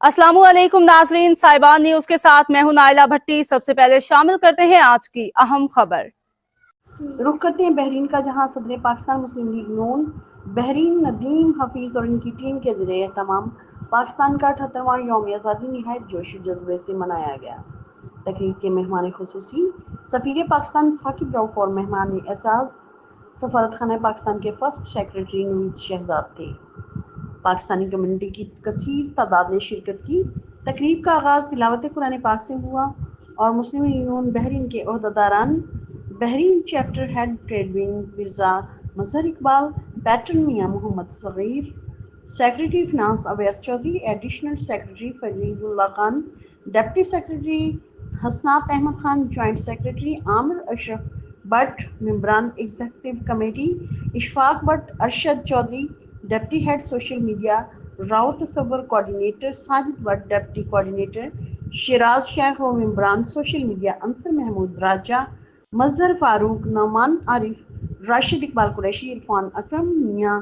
अस्सलामु अलैकुम नाजरीन, साहिबान न्यूज के साथ मैं हूं नाइला भट्टी। सबसे पहले शामिल करते हैं आज की अहम खबर। रुख करते हैं बहरीन का, जहां सदर पाकिस्तान मुस्लिम लीग नून बहरीन नदीम हफीज और इनकी टीम के ज़रिए एहतमाम पाकिस्तान का 78वां यौम आज़ादी निहायत जोश जज्बे से मनाया गया। तकरीब के मेहमान खुसूसी सफ़ीर पाकिस्तान साकिब रऊफ और मेहमान एजाज़ सफारत खाना पाकिस्तान के फर्स्ट सेक्रेटरी नवीद शहजाद थे। पाकिस्तानी कम्युनिटी की कसीर तादाद ने शिरकत की। तकरीब का आगाज़ तिलावत कुरान पाक से हुआ और मुस्लिम लीग नून बहरीन के ओहदेदारान Bahrain chapter head trade wing Mirza Mazhar Iqbal, patron Mian Mohammad Sagheer, secretary finance Awais Chaudhry, additional secretary Faridullah Khan, deputy secretary Hasnat Ahmed Khan, joint secretary Amir Ashraf Bhatt, मेंबरान executive committee Ishfaq Bhatt, Arshad Chaudhry, deputy head social media Rao Tasawwur, coordinator Sajid Bhatt, deputy coordinator Shiraz Sheikh व मेंबरान सोशल मीडिया अंसर महमूद राजा, मजहर फारूक, नौमान आरिफ, राशिद इकबाल कुरैशी, इरफान अकरम, Mian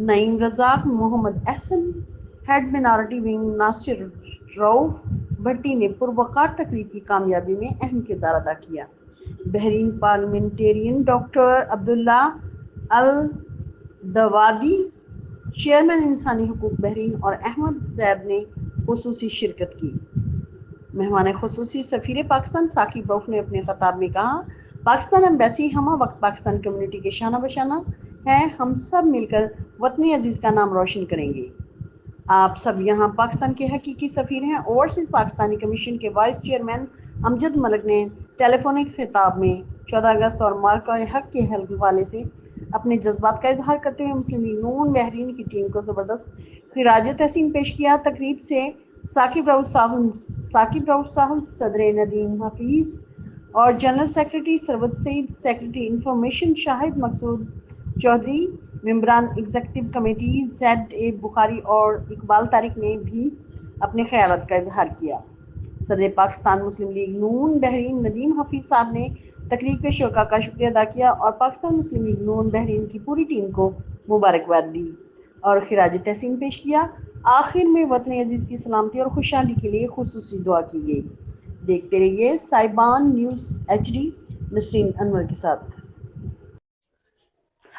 Naeem Razzaq, Mohammad Ehsan, head minority wing Nasir Rauf Bhatti ने पुरवकार तकरीब की कामयाबी में अहम किरदार अदा किया। बहरीन पार्लियामेंटेरियन डॉक्टर अब्दुल्ला अल दवादी, चेयरमैन इंसानी हुकूक बहरीन और अहमद जैद ने खुसूसी शिरकत की। मेहमान खुसूसी सफ़ीर पाकिस्तान साकिब रऊफ ने अपने खिताब में कहा, पाकिस्तान एम्बेसी हमा वक्त पाकिस्तान कम्युनिटी के शाना बशाना है। हम सब मिलकर वतनी अजीज़ का नाम रोशन करेंगे। आप सब यहाँ पाकिस्तान के हकीकी सफ़ीर हैं। ओवरसीज़ पाकिस्तानी कमीशन के वाइस चेयरमैन अमजद मलिक ने टेलीफोनिक खिताब में 14 अगस्त और मार्का हक के हवाले से अपने जज्बात का इजहार करते हुए मुस्लिम लीग नून बहरीन की टीम को ज़बरदस्त खिराज तहसीन पेश किया। तकरीब से साकिब रऊफ साहब, सदर नदीम हफीज और general secretary Sarwat Saeed, secretary information Shahid Maqsood Chaudhry, मेंबरान executive committee Z A Bukhari और इकबाल तारिक ने भी अपने ख्यालात का इजहार किया। सदर पाकिस्तान मुस्लिम लीग नून बहरीन नदीम हफीज साहब ने तकरीब के शुरका का शुक्रिया अदा किया और पाकिस्तान मुस्लिम लीग नून बहरीन की पूरी टीम को मुबारकबाद दी और खिराज तहसीन पेश किया। आखिर में वतन अजीज़ की सलामती और खुशहाली के लिए खुसूसी दुआ की गई। देखते रहिए साहिबान न्यूज़ HD नसरीन अनवर के साथ।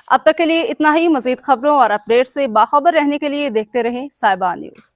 अब तक के लिए इतना ही। मजीद खबरों और अपडेट से बाखबर रहने के लिए देखते रहें साहिबान न्यूज।